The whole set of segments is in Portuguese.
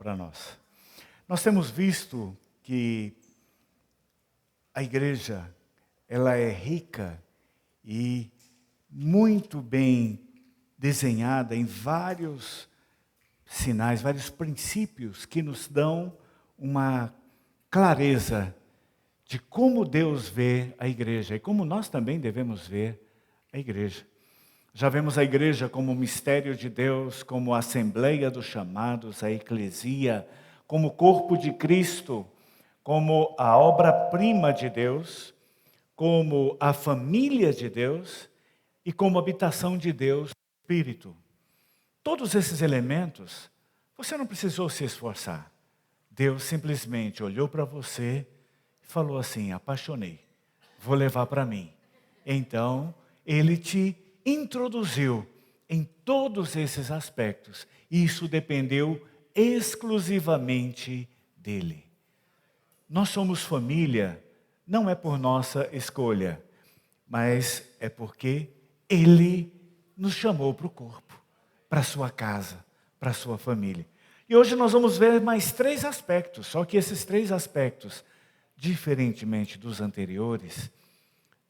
para nós. Nós temos visto que a igreja, ela é rica e muito bem desenhada em vários sinais, vários princípios que nos dão uma clareza de como Deus vê a igreja e como nós também devemos ver a igreja. Já vemos a igreja como o mistério de Deus, como a assembleia dos chamados, a eclesia, como o corpo de Cristo, como a obra-prima de Deus, como a família de Deus e como a habitação de Deus, Espírito. Todos esses elementos, você não precisou se esforçar. Deus simplesmente olhou para você e falou assim: apaixonei, vou levar para mim. Então, Ele te introduziu em todos esses aspectos. Isso dependeu exclusivamente dEle. Nós somos família, não é por nossa escolha, mas é porque Ele nos chamou para o corpo, para a sua casa, para a sua família. E hoje nós vamos ver mais 3 aspectos, só que esses 3 aspectos, diferentemente dos anteriores,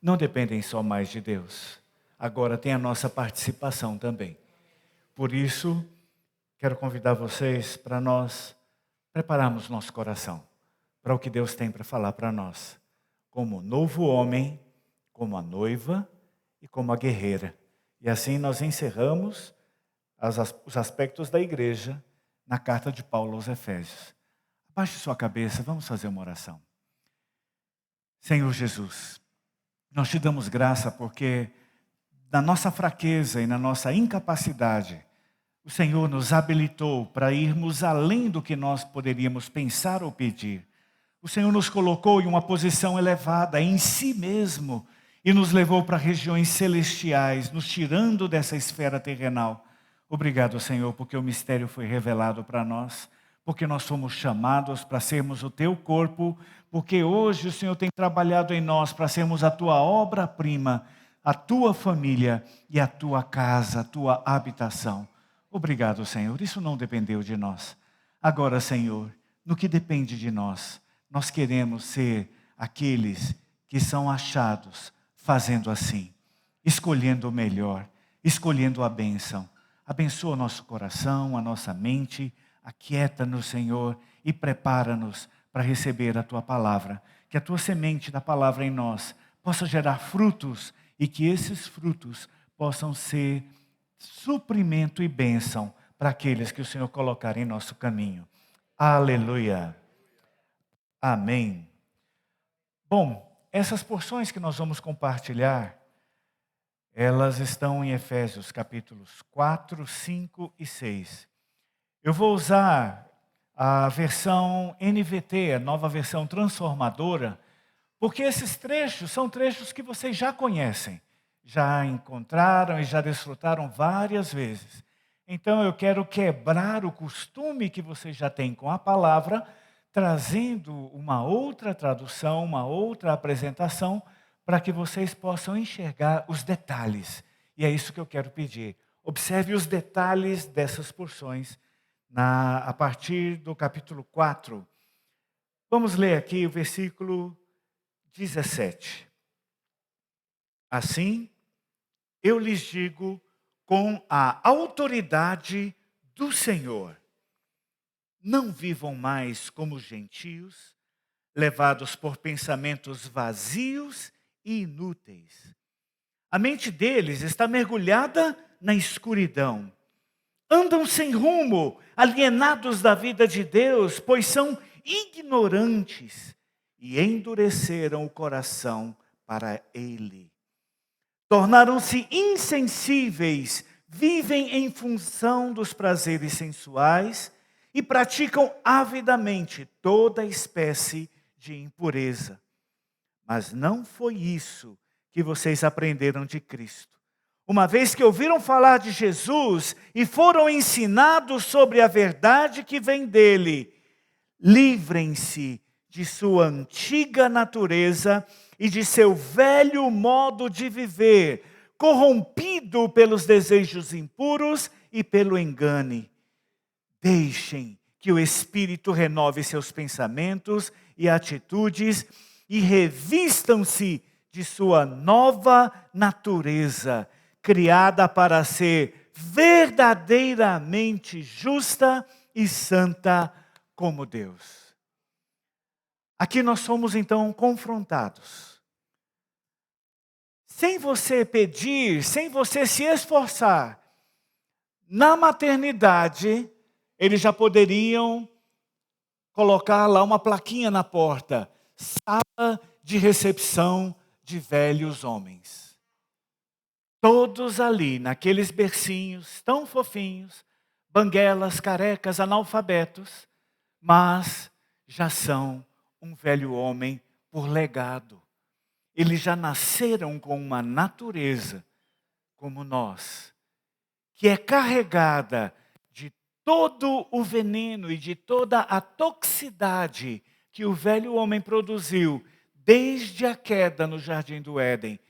não dependem só mais de Deus. Agora tem a nossa participação também. Por isso, quero convidar vocês para nós prepararmos nosso coração para o que Deus tem para falar para nós, como novo homem, como a noiva e como a guerreira. E assim nós encerramos os aspectos da igreja na carta de Paulo aos Efésios. Abaixe sua cabeça, vamos fazer uma oração. Senhor Jesus, nós te damos graça porque na nossa fraqueza e na nossa incapacidade, o Senhor nos habilitou para irmos além do que nós poderíamos pensar ou pedir. O Senhor nos colocou em uma posição elevada em si mesmo e nos levou para regiões celestiais, nos tirando dessa esfera terrenal. Obrigado, Senhor, porque o mistério foi revelado para nós, porque nós fomos chamados para sermos o teu corpo, porque hoje o Senhor tem trabalhado em nós para sermos a tua obra-prima, a tua família e a tua casa, a tua habitação. Obrigado, Senhor. Isso não dependeu de nós. Agora, Senhor, no que depende de nós, nós queremos ser aqueles que são achados fazendo assim, escolhendo o melhor, escolhendo a bênção. Abençoa o nosso coração, a nossa mente, aquieta-nos, Senhor, e prepara-nos para receber a tua palavra. Que a tua semente da palavra em nós possa gerar frutos e que esses frutos possam ser suprimento e bênção para aqueles que o Senhor colocar em nosso caminho. Aleluia. Amém. Bom, essas porções que nós vamos compartilhar, elas estão em Efésios capítulos 4, 5 e 6. Eu vou usar a versão NVT, a nova versão transformadora, porque esses trechos são trechos que vocês já conhecem, já encontraram e já desfrutaram várias vezes. Então eu quero quebrar o costume que vocês já têm com a palavra, trazendo uma outra tradução, uma outra apresentação, para que vocês possam enxergar os detalhes. E é isso que eu quero pedir. Observe os detalhes dessas porções a partir do capítulo 4. Vamos ler aqui o versículo 17. Assim, eu lhes digo com a autoridade do Senhor: não vivam mais como gentios, levados por pensamentos vazios e inúteis. A mente deles está mergulhada na escuridão. Andam sem rumo, alienados da vida de Deus, pois são ignorantes e endureceram o coração para Ele. Tornaram-se insensíveis, vivem em função dos prazeres sensuais e praticam avidamente toda espécie de impureza. Mas não foi isso que vocês aprenderam de Cristo. Uma vez que ouviram falar de Jesus e foram ensinados sobre a verdade que vem dele, livrem-se de sua antiga natureza e de seu velho modo de viver, corrompido pelos desejos impuros e pelo engano. Deixem que o Espírito renove seus pensamentos e atitudes e revistam-se de sua nova natureza, criada para ser verdadeiramente justa e santa como Deus. Aqui nós somos então confrontados. Sem você pedir, sem você se esforçar, na maternidade, eles já poderiam colocar lá uma plaquinha na porta: sala de recepção de velhos homens. Todos ali, naqueles bercinhos tão fofinhos, banguelas, carecas, analfabetos, mas já são um velho homem por legado. Eles já nasceram com uma natureza como nós, que é carregada de todo o veneno e de toda a toxicidade que o velho homem produziu desde a queda no Jardim do Éden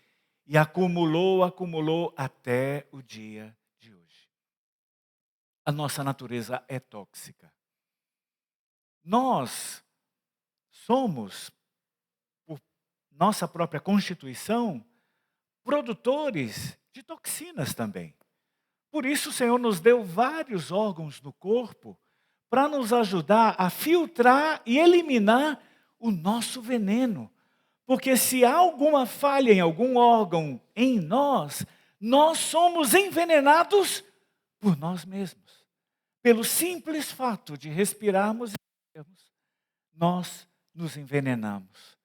e acumulou até o dia de hoje. A nossa natureza é tóxica. Nós somos, por nossa própria constituição, produtores de toxinas também. Por isso o Senhor nos deu vários órgãos no corpo para nos ajudar a filtrar e eliminar o nosso veneno. Porque se há alguma falha em algum órgão em nós, nós somos envenenados por nós mesmos. Pelo simples fato de respirarmos e vivermos, nós nos envenenamos.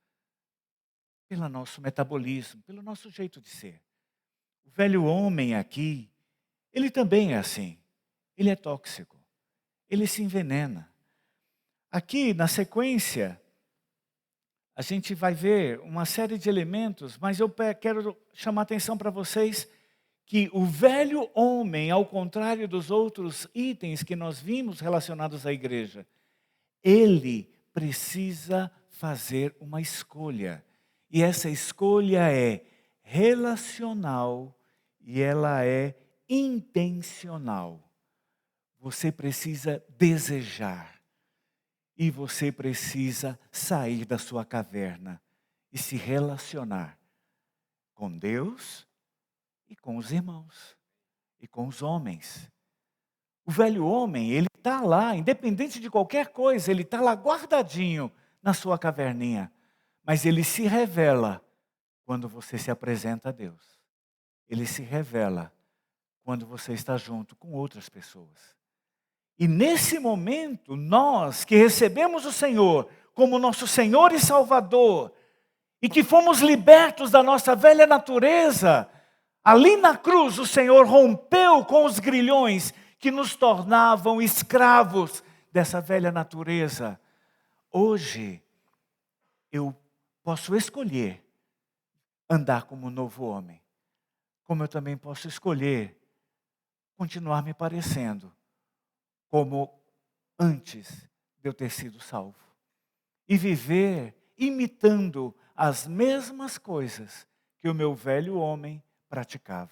Pelo nosso metabolismo, pelo nosso jeito de ser. O velho homem aqui, ele também é assim. Ele é tóxico. Ele se envenena. Aqui, na sequência, a gente vai ver uma série de elementos, mas eu quero chamar a atenção para vocês que o velho homem, ao contrário dos outros itens que nós vimos relacionados à igreja, ele precisa fazer uma escolha. E essa escolha é relacional e ela é intencional. Você precisa desejar. E você precisa sair da sua caverna e se relacionar com Deus e com os irmãos e com os homens. O velho homem, ele está lá, independente de qualquer coisa, ele está lá guardadinho na sua caverninha. Mas ele se revela quando você se apresenta a Deus. Ele se revela quando você está junto com outras pessoas. E nesse momento, nós que recebemos o Senhor como nosso Senhor e Salvador, e que fomos libertos da nossa velha natureza, ali na cruz o Senhor rompeu com os grilhões que nos tornavam escravos dessa velha natureza. Hoje, eu posso escolher andar como um novo homem, como eu também posso escolher continuar me parecendo como antes de eu ter sido salvo. E viver imitando as mesmas coisas que o meu velho homem praticava.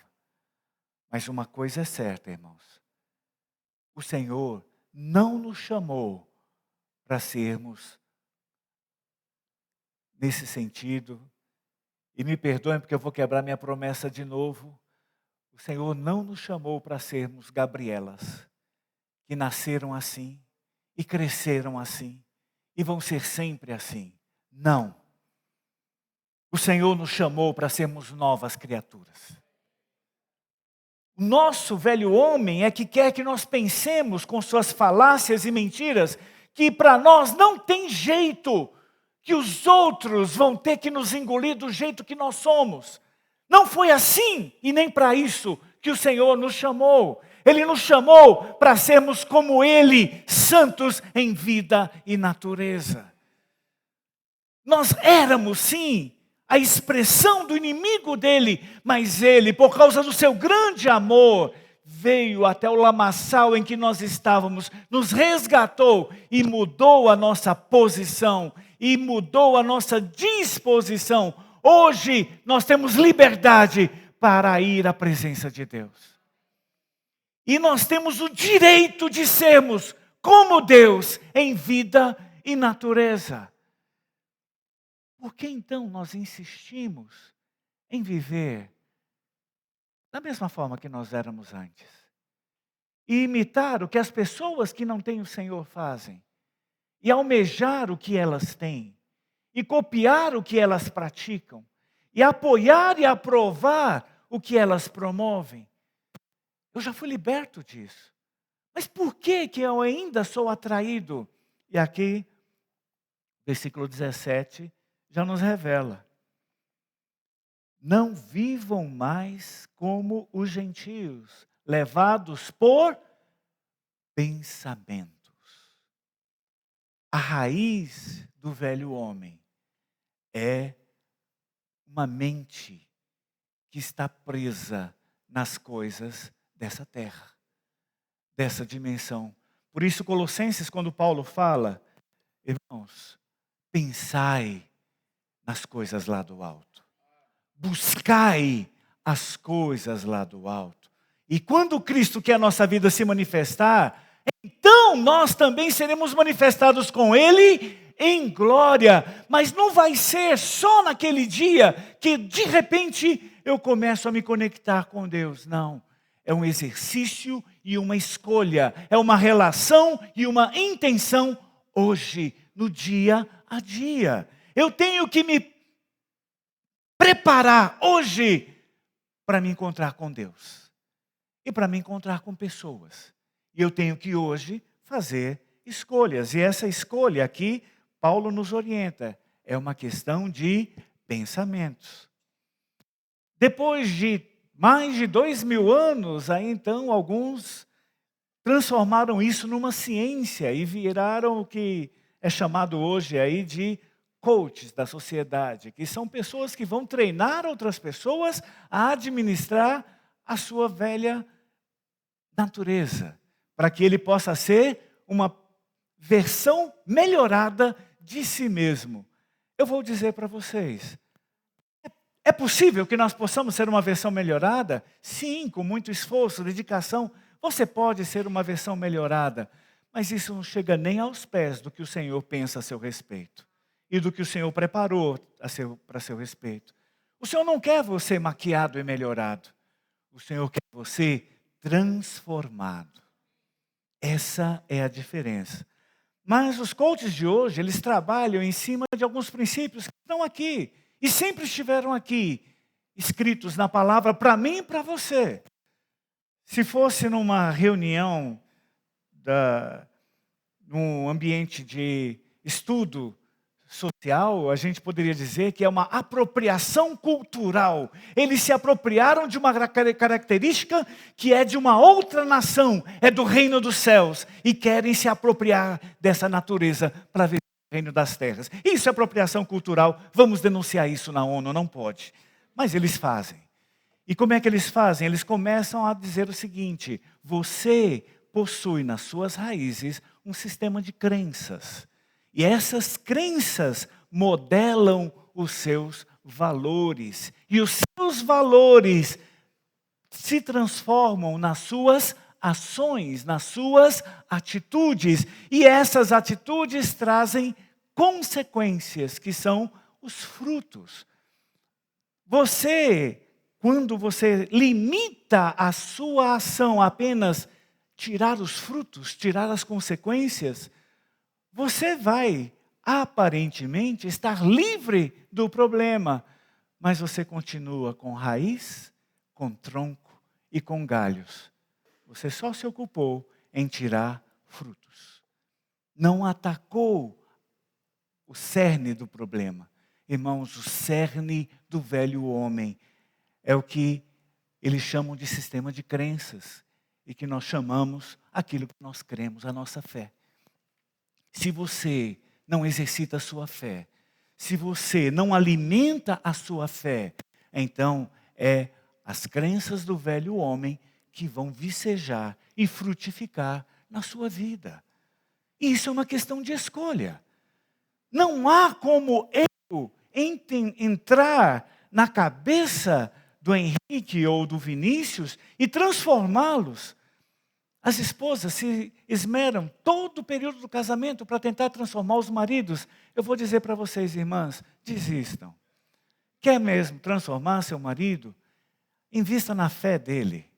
Mas uma coisa é certa, irmãos. O Senhor não nos chamou para sermos nesse sentido. E me perdoem porque eu vou quebrar minha promessa de novo. O Senhor não nos chamou para sermos Gabrielas, que nasceram assim, e cresceram assim, e vão ser sempre assim. Não. O Senhor nos chamou para sermos novas criaturas. O nosso velho homem é que quer que nós pensemos com suas falácias e mentiras, que para nós não tem jeito, que os outros vão ter que nos engolir do jeito que nós somos. Não foi assim, e nem para isso que o Senhor nos chamou. Ele nos chamou para sermos como Ele, santos em vida e natureza. Nós éramos, sim, a expressão do inimigo dele, mas Ele, por causa do seu grande amor, veio até o lamaçal em que nós estávamos, nos resgatou e mudou a nossa posição, e mudou a nossa disposição. Hoje nós temos liberdade para ir à presença de Deus. E nós temos o direito de sermos como Deus em vida e natureza. Por que então nós insistimos em viver da mesma forma que nós éramos antes? E imitar o que as pessoas que não têm o Senhor fazem? E almejar o que elas têm? E copiar o que elas praticam? E apoiar e aprovar o que elas promovem? Eu já fui liberto disso. Mas por que eu ainda sou atraído? E aqui, versículo 17, já nos revela. Não vivam mais como os gentios, levados por pensamentos. A raiz do velho homem é uma mente que está presa nas coisas dessa terra, dessa dimensão. Por isso, Colossenses, quando Paulo fala, irmãos, pensai nas coisas lá do alto. Buscai as coisas lá do alto. E quando Cristo, que é a nossa vida, se manifestar, então nós também seremos manifestados com Ele em glória. Mas não vai ser só naquele dia que de repente eu começo a me conectar com Deus. Não. É um exercício e uma escolha. É uma relação e uma intenção hoje, no dia a dia. Eu tenho que me preparar hoje para me encontrar com Deus. E para me encontrar com pessoas. E eu tenho que hoje fazer escolhas. E essa escolha aqui, Paulo nos orienta. É uma questão de pensamentos. Depois de mais de 2000 anos, aí então alguns transformaram isso numa ciência e viraram o que é chamado hoje aí de coaches da sociedade, que são pessoas que vão treinar outras pessoas a administrar a sua velha natureza, para que ele possa ser uma versão melhorada de si mesmo. Eu vou dizer para vocês, é possível que nós possamos ser uma versão melhorada? Sim, com muito esforço, dedicação, você pode ser uma versão melhorada, mas isso não chega nem aos pés do que o Senhor pensa a seu respeito e do que o Senhor preparou para seu respeito. O Senhor não quer você maquiado e melhorado, o Senhor quer você transformado. Essa é a diferença. Mas os coaches de hoje, eles trabalham em cima de alguns princípios que estão aqui. E sempre estiveram aqui, escritos na palavra para mim e para você. Se fosse numa reunião, num ambiente de estudo social, a gente poderia dizer que é uma apropriação cultural. Eles se apropriaram de uma característica que é de uma outra nação, é do reino dos céus, e querem se apropriar dessa natureza para viver no reino das terras. Isso é apropriação cultural, vamos denunciar isso na ONU, não pode. Mas eles fazem. E como é que eles fazem? Eles começam a dizer o seguinte: você possui nas suas raízes um sistema de crenças. E essas crenças modelam os seus valores. E os seus valores se transformam nas suas ações, nas suas atitudes. E essas atitudes trazem consequências, que são os frutos. Quando você limita a sua ação a apenas tirar os frutos, tirar as consequências, você vai, aparentemente, estar livre do problema, mas você continua com raiz, com tronco e com galhos. Você só se ocupou em tirar frutos. Não atacou o cerne do problema. Irmãos, o cerne do velho homem é o que eles chamam de sistema de crenças e que nós chamamos aquilo que nós cremos, a nossa fé. Se você não exercita a sua fé, se você não alimenta a sua fé, então é as crenças do velho homem que vão vicejar e frutificar na sua vida. Isso é uma questão de escolha. Não há como eu entrar na cabeça do Henrique ou do Vinícius e transformá-los. As esposas se esmeram todo o período do casamento para tentar transformar os maridos. Eu vou dizer para vocês, irmãs, desistam. Quer mesmo transformar seu marido? Invista na fé dele.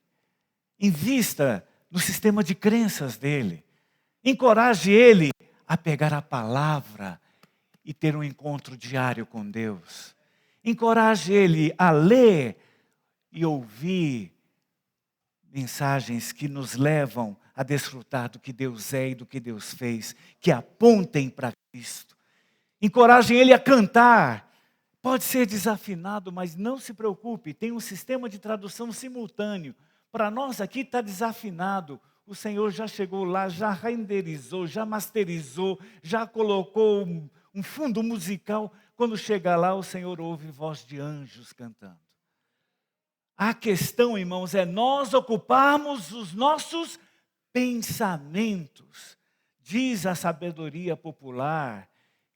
Invista no sistema de crenças dele. Encoraje ele a pegar a palavra e ter um encontro diário com Deus. Encoraje ele a ler e ouvir mensagens que nos levam a desfrutar do que Deus é e do que Deus fez, que apontem para Cristo. Encorajem ele a cantar. Pode ser desafinado, mas não se preocupe, tem um sistema de tradução simultâneo. Para nós aqui está desafinado. O Senhor já chegou lá, já renderizou, já masterizou, já colocou um fundo musical. Quando chega lá, o Senhor ouve voz de anjos cantando. A questão, irmãos, é nós ocuparmos os nossos pensamentos. Diz a sabedoria popular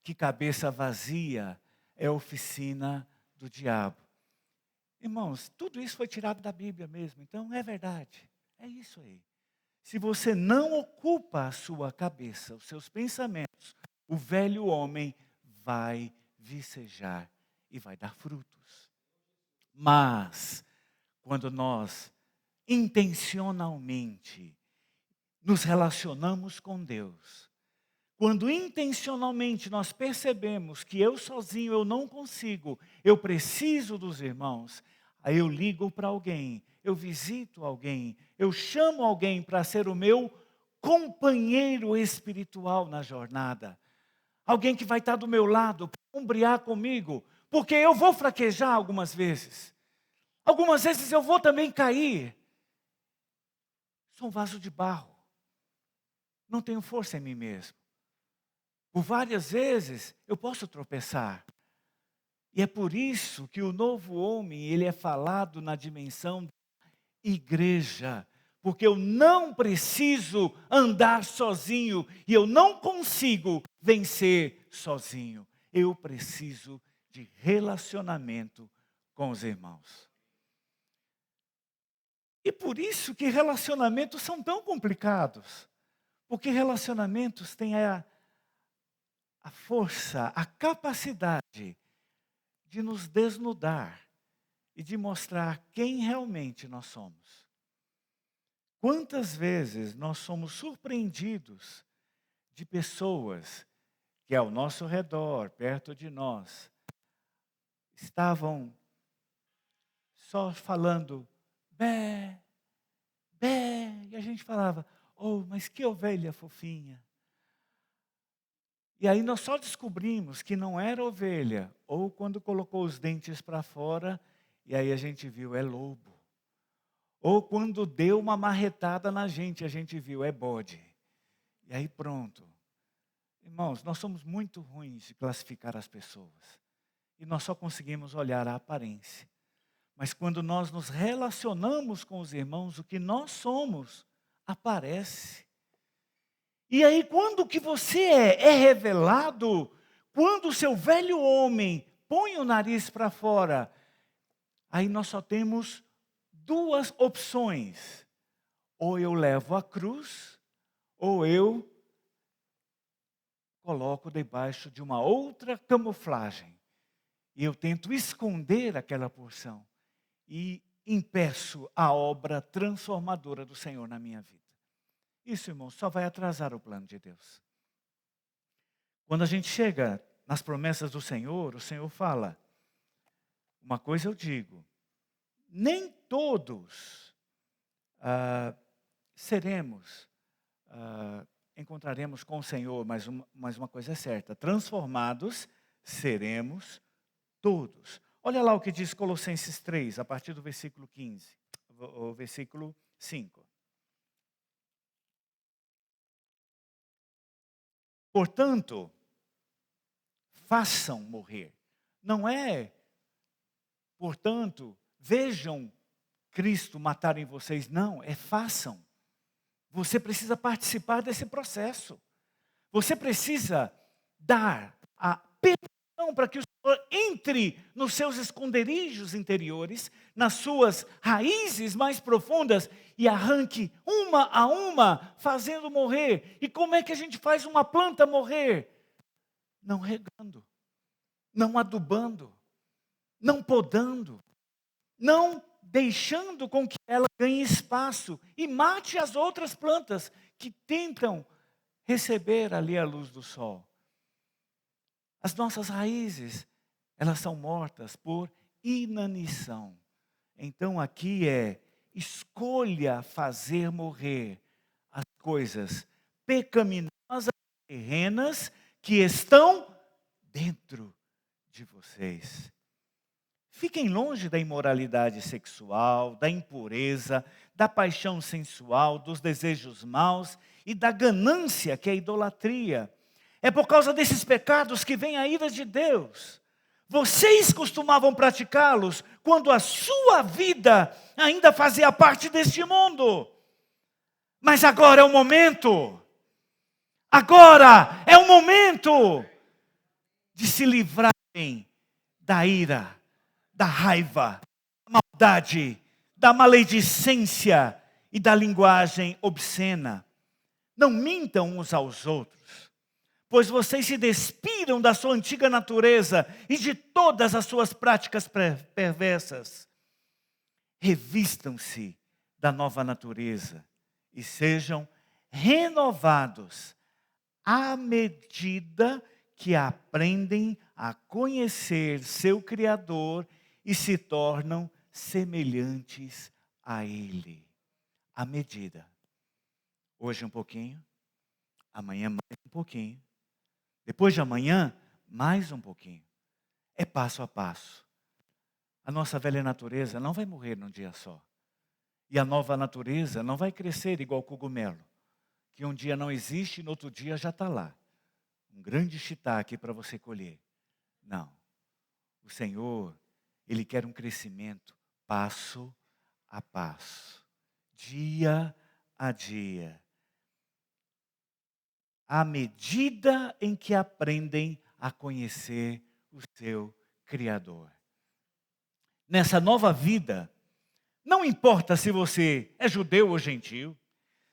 que cabeça vazia é oficina do diabo. Irmãos, tudo isso foi tirado da Bíblia mesmo, então é verdade. É isso aí. Se você não ocupa a sua cabeça, os seus pensamentos, o velho homem vai vicejar e vai dar frutos. Mas quando nós intencionalmente nos relacionamos com Deus, quando intencionalmente nós percebemos que eu sozinho eu não consigo, eu preciso dos irmãos, aí eu ligo para alguém, eu visito alguém, eu chamo alguém para ser o meu companheiro espiritual na jornada. Alguém que vai estar do meu lado, para ombrear comigo, porque eu vou fraquejar algumas vezes. Algumas vezes eu vou também cair. Sou um vaso de barro. Não tenho força em mim mesmo. Por várias vezes eu posso tropeçar. E é por isso que o novo homem, ele é falado na dimensão da igreja. Porque eu não preciso andar sozinho e eu não consigo vencer sozinho. Eu preciso de relacionamento com os irmãos. E por isso que relacionamentos são tão complicados. Porque relacionamentos têm a força, a capacidade de nos desnudar e de mostrar quem realmente nós somos. Quantas vezes nós somos surpreendidos de pessoas que ao nosso redor, perto de nós, estavam só falando bé, bé, e a gente falava, oh, mas que ovelha fofinha. E aí nós só descobrimos que não era ovelha, ou quando colocou os dentes para fora, e aí a gente viu, é lobo. Ou quando deu uma marretada na gente, a gente viu, é bode. E aí pronto. Irmãos, nós somos muito ruins de classificar as pessoas. E nós só conseguimos olhar a aparência. Mas quando nós nos relacionamos com os irmãos, o que nós somos aparece. E aí quando o que você é revelado, quando o seu velho homem põe o nariz para fora, aí nós só temos duas opções. Ou eu levo a cruz, ou eu coloco debaixo de uma outra camuflagem. E eu tento esconder aquela porção. E impeço a obra transformadora do Senhor na minha vida. Isso, irmão, só vai atrasar o plano de Deus. Quando a gente chega nas promessas do Senhor, o Senhor fala, uma coisa eu digo, nem todos encontraremos com o Senhor, mas uma coisa é certa, transformados seremos todos. Olha lá o que diz Colossenses 3, a partir do versículo 15, o versículo 5. Portanto, façam morrer. Não é, portanto, vejam Cristo matar em vocês. Não, é façam. Você precisa participar desse processo. Você precisa dar a Não, para que o Senhor entre nos seus esconderijos interiores, nas suas raízes mais profundas e arranque uma a uma, fazendo morrer. E como é que a gente faz uma planta morrer? Não regando, não adubando, não podando, não deixando com que ela ganhe espaço e mate as outras plantas que tentam receber ali a luz do sol. As nossas raízes, elas são mortas por inanição. Então aqui escolha fazer morrer as coisas pecaminosas, terrenas, que estão dentro de vocês. Fiquem longe da imoralidade sexual, da impureza, da paixão sensual, dos desejos maus e da ganância, que é a idolatria. É por causa desses pecados que vem a ira de Deus. Vocês costumavam praticá-los quando a sua vida ainda fazia parte deste mundo. Mas agora é o momento. Agora é o momento de se livrarem da ira, da raiva, da maldade, da maledicência e da linguagem obscena. Não mintam uns aos outros, pois vocês se despiram da sua antiga natureza e de todas as suas práticas perversas. Revistam-se da nova natureza e sejam renovados à medida que aprendem a conhecer seu Criador e se tornam semelhantes a Ele. À medida. Hoje um pouquinho, amanhã mais um pouquinho, depois de amanhã mais um pouquinho. É passo a passo. A nossa velha natureza não vai morrer num dia só. E a nova natureza não vai crescer igual cogumelo, que um dia não existe e no outro dia já está lá. Um grande shiitake para você colher. Não. O Senhor, Ele quer um crescimento passo a passo, dia a dia. À medida em que aprendem a conhecer o seu Criador. Nessa nova vida, não importa se você é judeu ou gentil,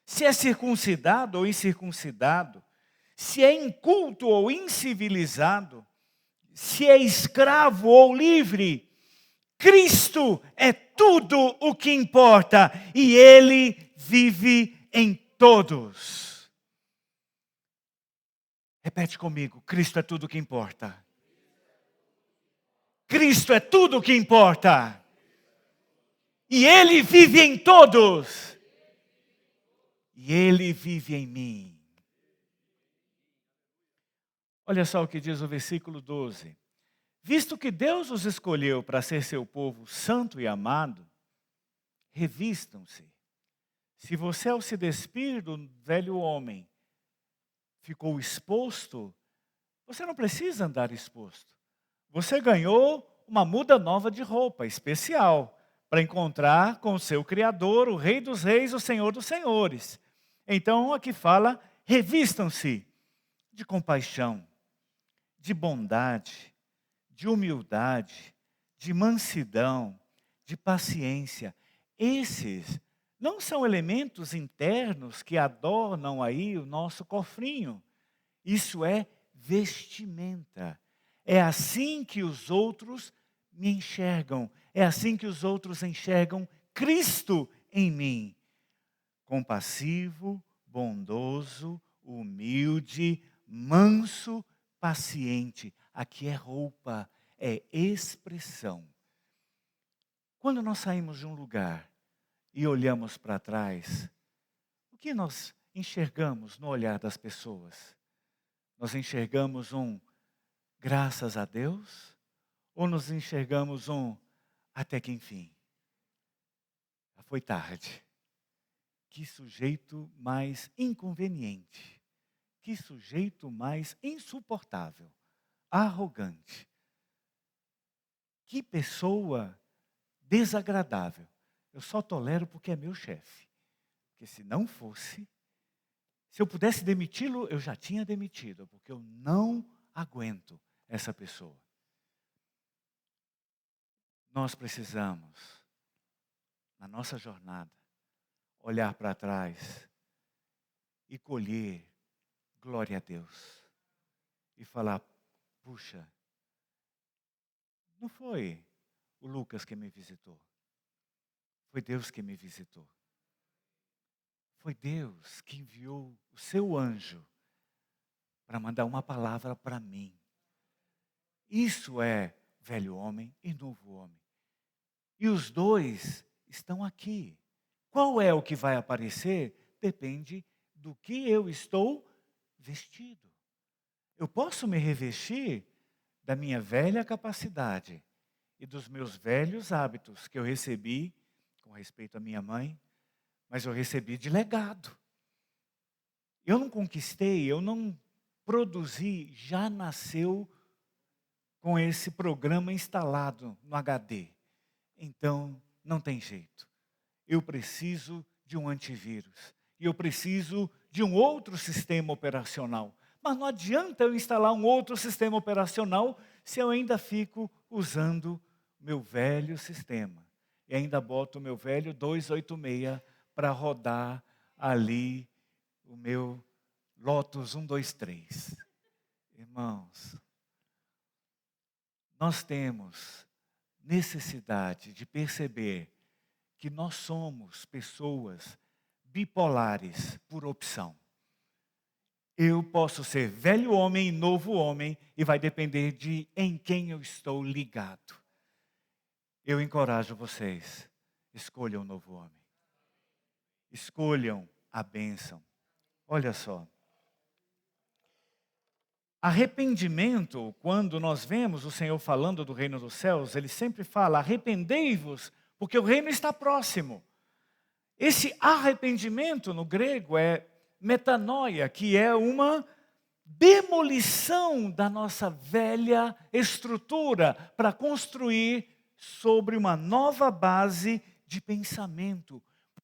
se é circuncidado ou incircuncidado, se é inculto ou incivilizado, se é escravo ou livre, Cristo é tudo o que importa e Ele vive em todos. Repete comigo, Cristo é tudo o que importa. Cristo é tudo o que importa. E Ele vive em todos. E Ele vive em mim. Olha só o que diz o versículo 12. Visto que Deus os escolheu para ser seu povo santo e amado, revistam-se. Se você, ao se despir do velho homem, ficou exposto, você não precisa andar exposto. Você ganhou uma muda nova de roupa, especial, para encontrar com o seu Criador, o Rei dos Reis, o Senhor dos Senhores. Então, aqui fala, revistam-se de compaixão, de bondade, de humildade, de mansidão, de paciência. Esses não são elementos internos que adornam aí o nosso cofrinho. Isso é vestimenta. É assim que os outros me enxergam. É assim que os outros enxergam Cristo em mim. Compassivo, bondoso, humilde, manso, paciente. Aqui é roupa, é expressão. Quando nós saímos de um lugar e olhamos para trás, o que nós enxergamos no olhar das pessoas? Nós enxergamos um graças a Deus? Ou nos enxergamos um até que enfim? Já foi tarde. Que sujeito mais inconveniente. Que sujeito mais insuportável. Arrogante. Que pessoa desagradável. Eu só tolero porque é meu chefe. Porque se não fosse, se eu pudesse demiti-lo, eu já tinha demitido, porque eu não aguento essa pessoa. Nós precisamos, na nossa jornada, olhar para trás e colher glória a Deus. E falar, puxa, não foi o Lucas que me visitou. Foi Deus que me visitou. Foi Deus que enviou o seu anjo para mandar uma palavra para mim. Isso é velho homem e novo homem. E os dois estão aqui. Qual é o que vai aparecer? Depende do que eu estou vestido. Eu posso me revestir da minha velha capacidade e dos meus velhos hábitos que eu recebi com respeito à minha mãe, mas eu recebi de legado. Eu não conquistei, eu não produzi, já nasceu com esse programa instalado no HD. Então, não tem jeito. Eu preciso de um antivírus. E eu preciso de um outro sistema operacional. Mas não adianta eu instalar um outro sistema operacional se eu ainda fico usando meu velho sistema. E ainda boto o meu velho 286 para rodar ali o meu Lotus 123. Irmãos, nós temos necessidade de perceber que nós somos pessoas bipolares por opção. Eu posso ser velho homem e novo homem e vai depender de em quem eu estou ligado. Eu encorajo vocês, escolham o novo homem. Escolham a bênção. Olha só. Arrependimento, quando nós vemos o Senhor falando do reino dos céus, Ele sempre fala, arrependei-vos, porque o reino está próximo. Esse arrependimento no grego é metanoia, que é uma demolição da nossa velha estrutura para construir sobre uma nova base de pensamento.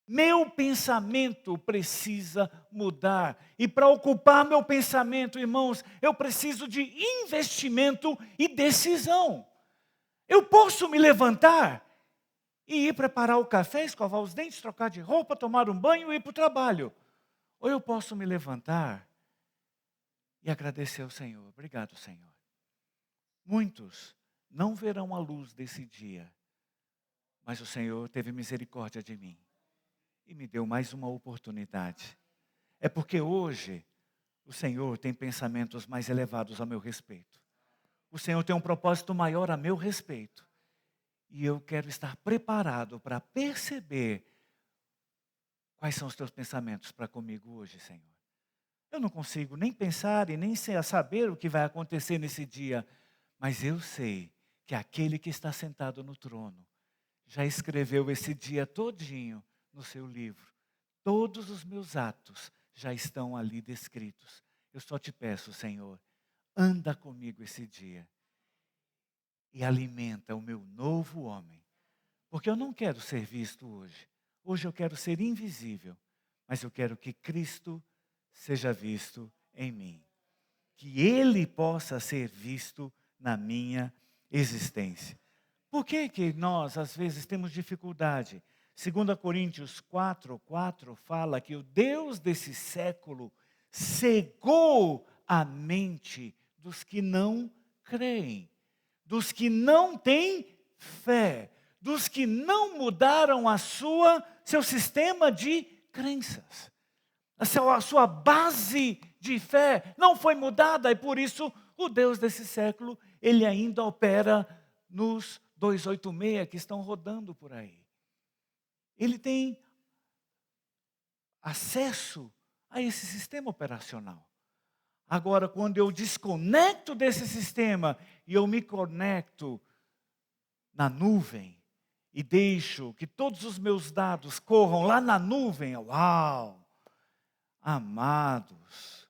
Meu pensamento precisa mudar. E para ocupar meu pensamento, irmãos, eu preciso de investimento e decisão. Eu posso me levantar e ir preparar o café, escovar os dentes, trocar de roupa, tomar um banho e ir para o trabalho. Ou eu posso me levantar e agradecer ao Senhor. Obrigado, Senhor. Muitos não verão a luz desse dia, mas o Senhor teve misericórdia de mim e me deu mais uma oportunidade. É porque hoje o Senhor tem pensamentos mais elevados a meu respeito. O Senhor tem um propósito maior a meu respeito. E eu quero estar preparado para perceber quais são os teus pensamentos para comigo hoje, Senhor. Eu não consigo nem pensar e nem saber o que vai acontecer nesse dia, mas eu sei que aquele que está sentado no trono já escreveu esse dia todinho no seu livro. Todos os meus atos já estão ali descritos. Eu só te peço, Senhor, anda comigo esse dia e alimenta o meu novo homem. Porque eu não quero ser visto hoje. Hoje eu quero ser invisível, mas eu quero que Cristo seja visto em mim. Que Ele possa ser visto na minha existência. Por que nós, às vezes, temos dificuldade? 2 Coríntios 4:4 fala que o Deus desse século cegou a mente dos que não creem, dos que não têm fé, dos que não mudaram seu sistema de crenças. A sua base de fé não foi mudada e por isso o Deus desse século, ele ainda opera nos 286 que estão rodando por aí. Ele tem acesso a esse sistema operacional. Agora, quando eu desconecto desse sistema e eu me conecto na nuvem e deixo que todos os meus dados corram lá na nuvem, uau! Amados,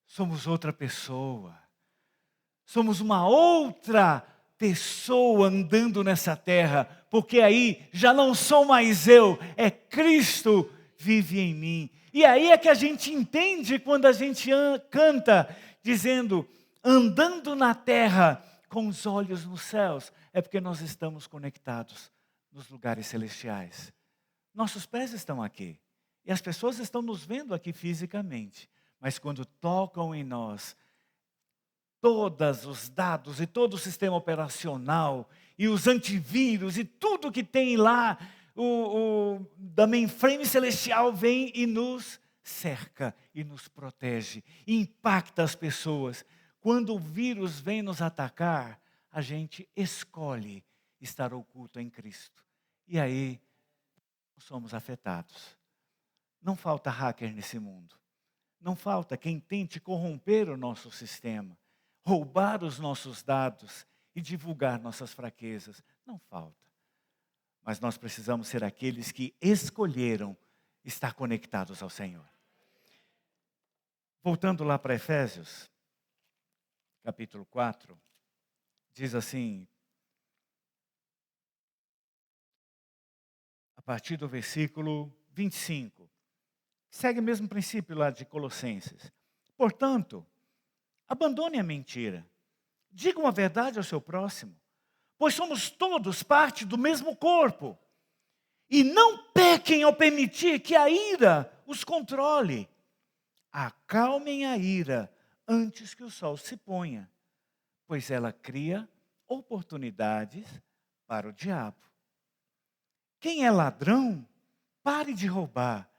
somos outra pessoa. Somos uma outra pessoa andando nessa terra, porque aí já não sou mais eu, é Cristo vive em mim. E aí é que a gente entende quando a gente canta dizendo, andando na terra com os olhos nos céus, é porque nós estamos conectados nos lugares celestiais. Nossos pés estão aqui. E as pessoas estão nos vendo aqui fisicamente. Mas quando tocam em nós, todos os dados e todo o sistema operacional e os antivírus e tudo que tem lá, da mainframe celestial vem e nos cerca e nos protege, e impacta as pessoas. Quando o vírus vem nos atacar, a gente escolhe estar oculto em Cristo. E aí, somos afetados. Não falta hacker nesse mundo. Não falta quem tente corromper o nosso sistema, roubar os nossos dados e divulgar nossas fraquezas. Não falta. Mas nós precisamos ser aqueles que escolheram estar conectados ao Senhor. Voltando lá para Efésios, capítulo 4, diz assim, a partir do versículo 25. Segue o mesmo princípio lá de Colossenses. Portanto, abandone a mentira. Digam a verdade ao seu próximo, pois somos todos parte do mesmo corpo. E não pequem ao permitir que a ira os controle. Acalmem a ira antes que o sol se ponha, pois ela cria oportunidades para o diabo. Quem é ladrão, pare de roubar.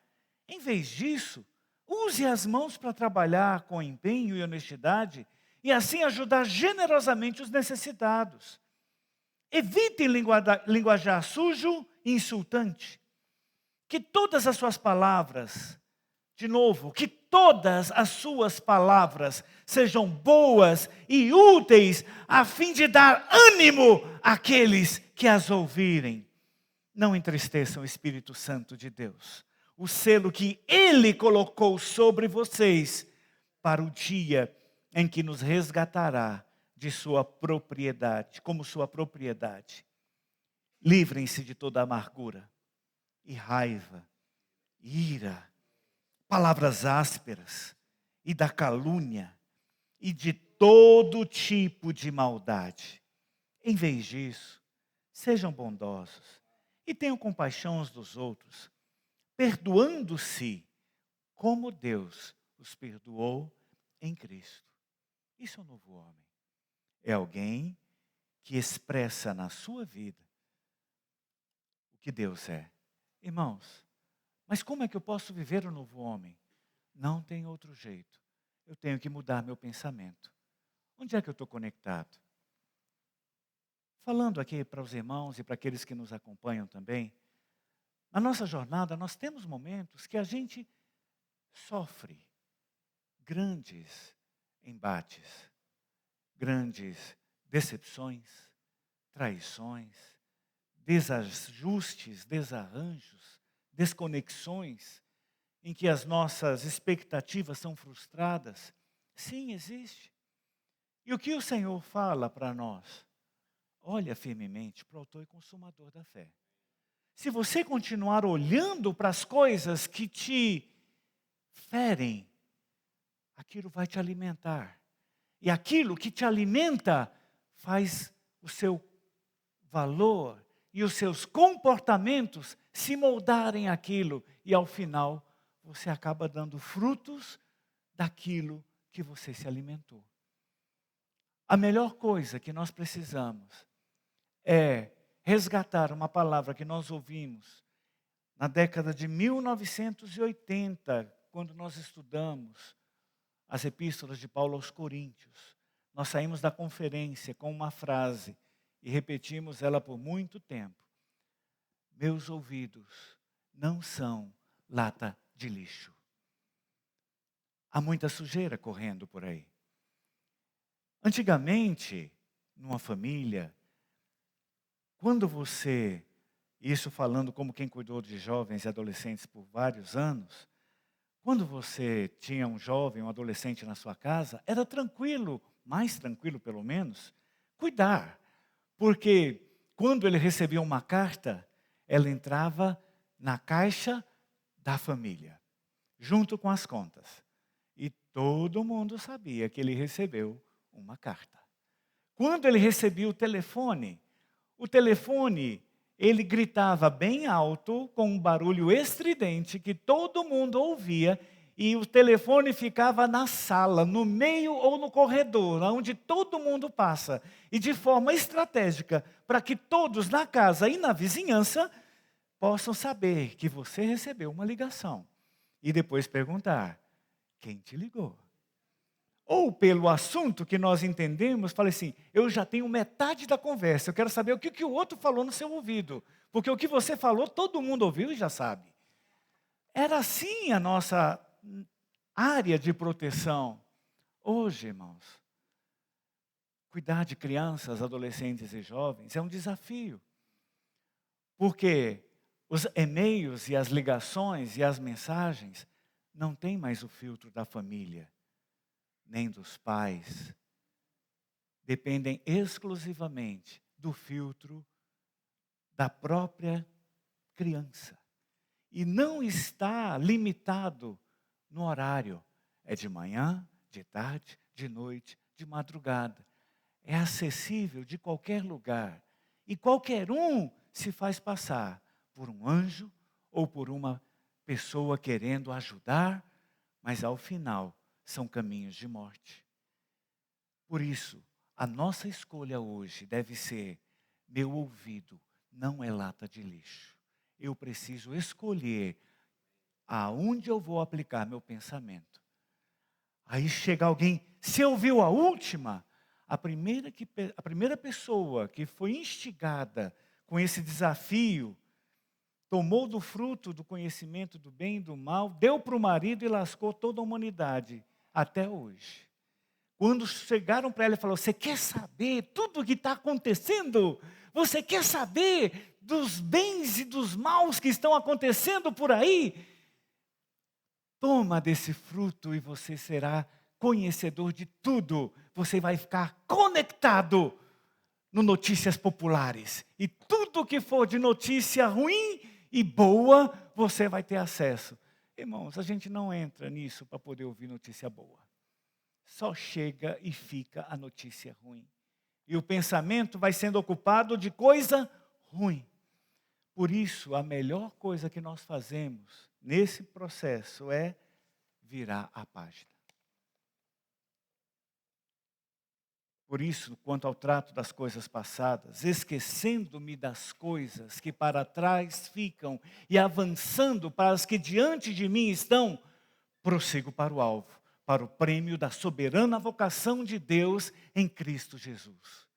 Em vez disso, use as mãos para trabalhar com empenho e honestidade e assim ajudar generosamente os necessitados. Evitem linguajar sujo e insultante. Que todas as suas palavras, de novo, que todas as suas palavras sejam boas e úteis a fim de dar ânimo àqueles que as ouvirem. Não entristeçam o Espírito Santo de Deus, o selo que Ele colocou sobre vocês para o dia em que nos resgatará de sua propriedade, como sua propriedade. Livrem-se de toda amargura e raiva, ira, palavras ásperas e da calúnia e de todo tipo de maldade. Em vez disso, sejam bondosos e tenham compaixão uns dos outros, perdoando-se como Deus os perdoou em Cristo. Isso é um novo homem. É alguém que expressa na sua vida o que Deus é. Irmãos, mas como é que eu posso viver o novo homem? Não tem outro jeito. Eu tenho que mudar meu pensamento. Onde é que eu estou conectado? Falando aqui para os irmãos e para aqueles que nos acompanham também, na nossa jornada nós temos momentos que a gente sofre grandes embates, grandes decepções, traições, desajustes, desarranjos, desconexões, em que as nossas expectativas são frustradas. Sim, existe. E o que o Senhor fala para nós? Olha firmemente para o autor e consumador da fé. Se você continuar olhando para as coisas que te ferem, aquilo vai te alimentar. E aquilo que te alimenta faz o seu valor e os seus comportamentos se moldarem aquilo. E ao final, você acaba dando frutos daquilo que você se alimentou. A melhor coisa que nós precisamos é resgatar uma palavra que nós ouvimos na década de 1980, quando nós estudamos as epístolas de Paulo aos Coríntios. Nós saímos da conferência com uma frase e repetimos ela por muito tempo. Meus ouvidos não são lata de lixo. Há muita sujeira correndo por aí. Antigamente, numa família, quando você, isso falando como quem cuidou de jovens e adolescentes por vários anos, quando você tinha um jovem, um adolescente na sua casa, era tranquilo, mais tranquilo pelo menos, cuidar. Porque quando ele recebia uma carta, ela entrava na caixa da família, junto com as contas. E todo mundo sabia que ele recebeu uma carta. Quando ele recebia o telefone, ele gritava bem alto, com um barulho estridente que todo mundo ouvia, e o telefone ficava na sala, no meio ou no corredor, onde todo mundo passa. E de forma estratégica, para que todos na casa e na vizinhança possam saber que você recebeu uma ligação. E depois perguntar, quem te ligou? Ou pelo assunto que nós entendemos, fala assim, eu já tenho metade da conversa, eu quero saber o que o outro falou no seu ouvido. Porque o que você falou, todo mundo ouviu e já sabe. Era assim a nossa área de proteção. Hoje, irmãos, cuidar de crianças, adolescentes e jovens é um desafio. Porque os e-mails e as ligações e as mensagens não têm mais o filtro da família, nem dos pais. Dependem exclusivamente do filtro da própria criança. E não está limitado no horário. É de manhã, de tarde, de noite, de madrugada. É acessível de qualquer lugar. E qualquer um se faz passar por um anjo ou por uma pessoa querendo ajudar, mas ao final são caminhos de morte. Por isso, a nossa escolha hoje deve ser: meu ouvido não é lata de lixo. Eu preciso escolher aonde eu vou aplicar meu pensamento. Aí chega alguém, você ouviu a última? A primeira pessoa que foi instigada com esse desafio, tomou do fruto do conhecimento do bem e do mal, deu para o marido e lascou toda a humanidade, até hoje. Quando chegaram para ela e falaram, você quer saber tudo o que está acontecendo? Você quer saber dos bens e dos maus que estão acontecendo por aí? Toma desse fruto e você será conhecedor de tudo. Você vai ficar conectado no Notícias Populares. E tudo que for de notícia ruim e boa, você vai ter acesso. Irmãos, a gente não entra nisso para poder ouvir notícia boa. Só chega e fica a notícia ruim. E o pensamento vai sendo ocupado de coisa ruim. Por isso, a melhor coisa que nós fazemos nesse processo é virar a página. Por isso, quanto ao trato das coisas passadas, esquecendo-me das coisas que para trás ficam e avançando para as que diante de mim estão, prossigo para o alvo, para o prêmio da soberana vocação de Deus em Cristo Jesus.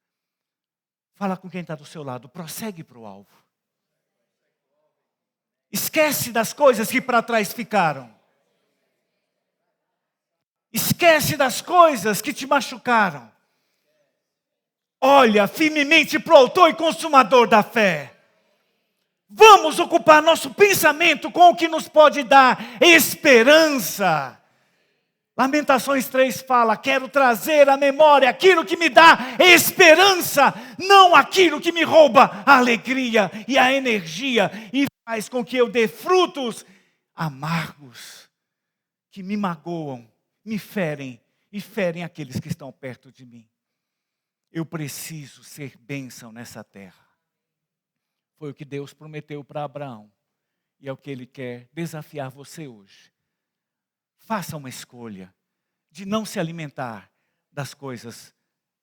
Fala com quem está do seu lado, prossegue para o alvo. Esquece das coisas que para trás ficaram. Esquece das coisas que te machucaram. Olha firmemente para o autor e consumador da fé. Vamos ocupar nosso pensamento com o que nos pode dar esperança. Lamentações 3 fala, quero trazer à memória aquilo que me dá esperança, não aquilo que me rouba a alegria e a energia e faz com que eu dê frutos amargos, que me magoam, me ferem e ferem aqueles que estão perto de mim. Eu preciso ser bênção nessa terra. Foi o que Deus prometeu para Abraão. E é o que Ele quer desafiar você hoje. Faça uma escolha de não se alimentar das coisas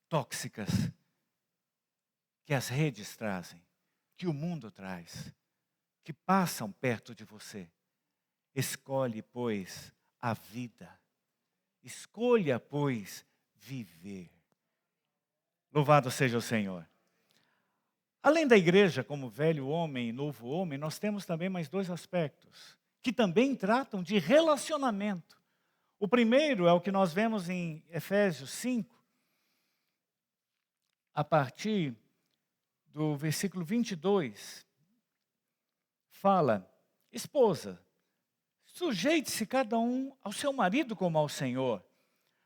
tóxicas que as redes trazem, que o mundo traz, que passam perto de você. Escolhe, pois, a vida. Escolha, pois, viver. Louvado seja o Senhor. Além da igreja como velho homem e novo homem, nós temos também mais dois aspectos, que também tratam de relacionamento. O primeiro é o que nós vemos em Efésios 5, a partir do versículo 22. Fala, esposa, sujeite-se cada um ao seu marido como ao Senhor.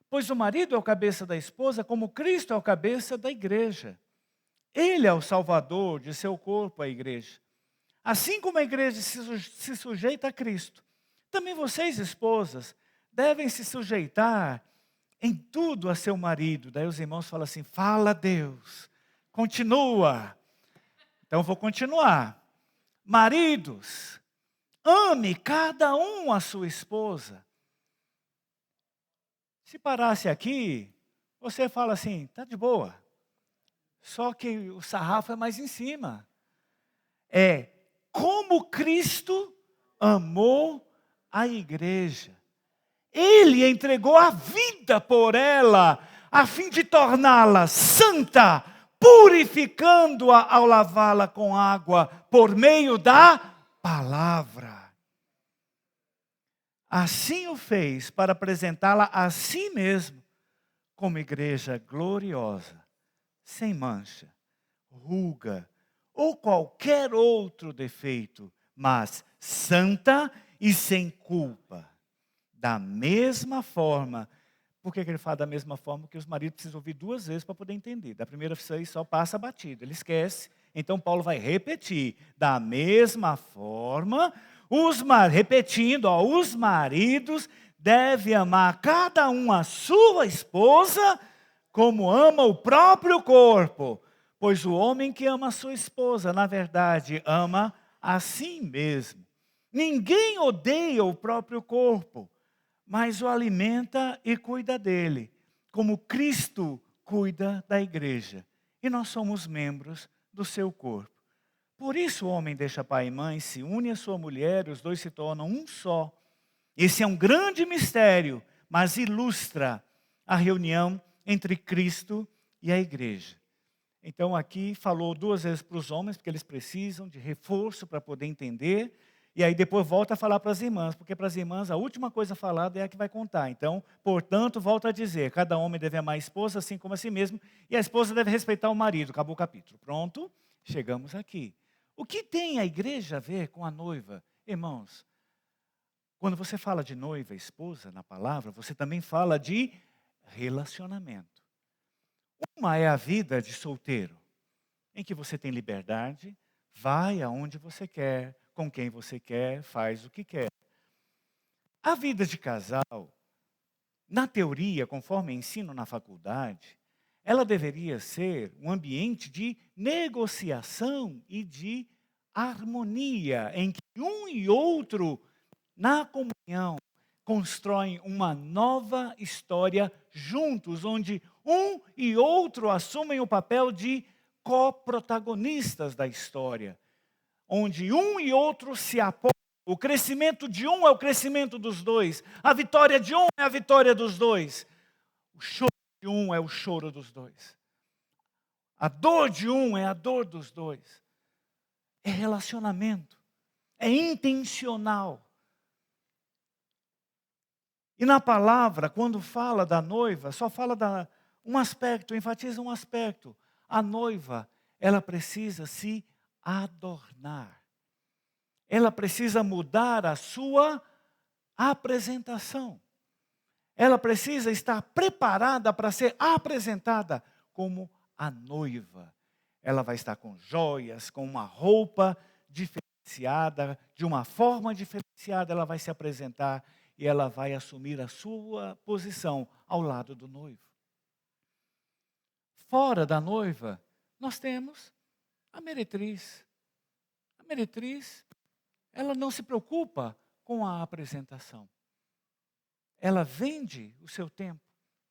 Pois o marido é o cabeça da esposa, como Cristo é o cabeça da igreja. Ele é o salvador de seu corpo, a igreja. Assim como a igreja se sujeita a Cristo, também vocês, esposas, devem se sujeitar em tudo a seu marido. Daí os irmãos falam assim, fala Deus, continua. Então eu vou continuar. Maridos, ame cada um a sua esposa. Se parasse aqui, você fala assim, tá de boa. Só que o sarrafo é mais em cima. É como Cristo amou a igreja. Ele entregou a vida por ela, a fim de torná-la santa, purificando-a ao lavá-la com água, por meio da palavra. Assim o fez para apresentá-la a si mesmo, como igreja gloriosa, sem mancha, ruga ou qualquer outro defeito, mas santa e sem culpa. Da mesma forma, por que ele fala da mesma forma? Porque os maridos precisam ouvir 2 vezes para poder entender. Da primeira vez só passa batido, ele esquece. Então Paulo vai repetir. Da mesma forma, repetindo, os maridos devem amar cada um a sua esposa como ama o próprio corpo. Pois o homem que ama a sua esposa, na verdade, ama a si mesmo. Ninguém odeia o próprio corpo, mas o alimenta e cuida dele, como Cristo cuida da igreja. E nós somos membros do seu corpo. Por isso o homem deixa pai e mãe, se une à sua mulher, e os dois se tornam um só. Esse é um grande mistério, mas ilustra a reunião entre Cristo e a igreja. Então aqui falou 2 vezes para os homens, porque eles precisam de reforço para poder entender. E aí depois volta a falar para as irmãs, porque para as irmãs a última coisa falada é a que vai contar. Então, portanto, volta a dizer, cada homem deve amar a esposa assim como a si mesmo, e a esposa deve respeitar o marido. Acabou o capítulo. Pronto, chegamos aqui. O que tem a igreja a ver com a noiva? Irmãos, quando você fala de noiva e esposa na palavra, você também fala de relacionamento. Uma é a vida de solteiro, em que você tem liberdade, vai aonde você quer, com quem você quer, faz o que quer. A vida de casal, na teoria, conforme ensino na faculdade, ela deveria ser um ambiente de negociação e de harmonia, em que um e outro, na comunhão, constroem uma nova história juntos, onde um e outro assumem o papel de coprotagonistas da história, onde um e outro se apoiam. O crescimento de um é o crescimento dos dois. A vitória de um é a vitória dos dois. O choro de um é o choro dos dois. A dor de um é a dor dos dois. É relacionamento. É intencional. E na palavra, quando fala da noiva, só fala um aspecto, enfatiza um aspecto. A noiva, ela precisa se adornar. Ela precisa mudar a sua apresentação. Ela precisa estar preparada para ser apresentada como a noiva. Ela vai estar com joias, com uma roupa diferenciada, de uma forma diferenciada, ela vai se apresentar e ela vai assumir a sua posição ao lado do noivo. Fora da noiva, nós temos a meretriz. A meretriz, ela não se preocupa com a apresentação. Ela vende o seu tempo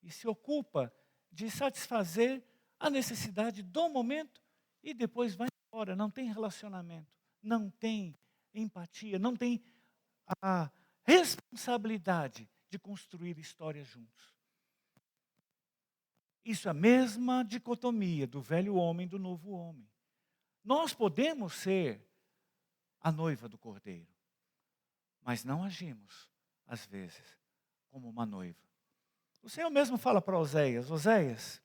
e se ocupa de satisfazer a necessidade do momento e depois vai embora. Não tem relacionamento, não tem empatia, não tem a responsabilidade de construir histórias juntos. Isso é a mesma dicotomia do velho homem e do novo homem. Nós podemos ser a noiva do Cordeiro, mas não agimos, às vezes, como uma noiva. O Senhor mesmo fala para Oséias, Oséias,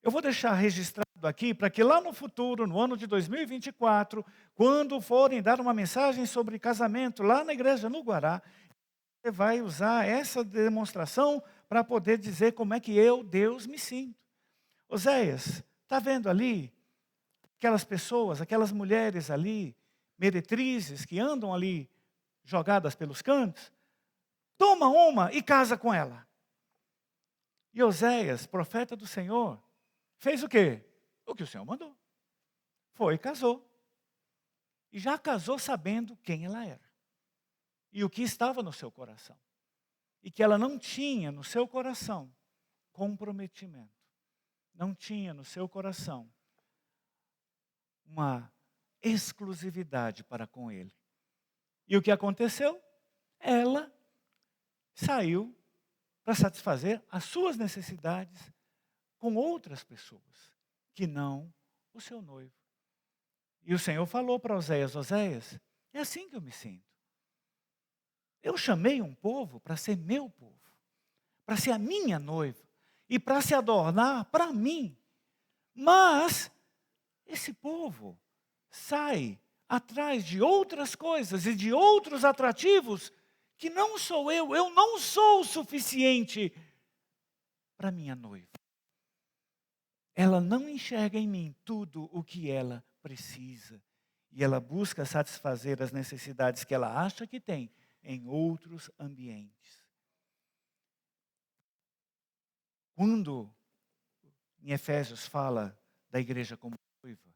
eu vou deixar registrado aqui para que lá no futuro, no ano de 2024, quando forem dar uma mensagem sobre casamento lá na igreja no Guará, você vai usar essa demonstração para poder dizer como é que eu, Deus, me sinto. Oséias, está vendo ali aquelas pessoas, aquelas mulheres ali, meretrizes que andam ali jogadas pelos cantos? Toma uma e casa com ela. E Oséias, profeta do Senhor, fez o quê? O que o Senhor mandou. Foi e casou. E já casou sabendo quem ela era. E o que estava no seu coração. E que ela não tinha no seu coração comprometimento. Não tinha no seu coração uma exclusividade para com ele. E o que aconteceu? Ela saiu para satisfazer as suas necessidades com outras pessoas, que não o seu noivo. E o Senhor falou para Oséias, Oséias, é assim que eu me sinto. Eu chamei um povo para ser meu povo, para ser a minha noiva, e para se adornar para mim. Mas esse povo sai atrás de outras coisas e de outros atrativos que não sou eu não sou o suficiente para minha noiva. Ela não enxerga em mim tudo o que ela precisa. E ela busca satisfazer as necessidades que ela acha que tem em outros ambientes. Quando em Efésios fala da igreja como noiva,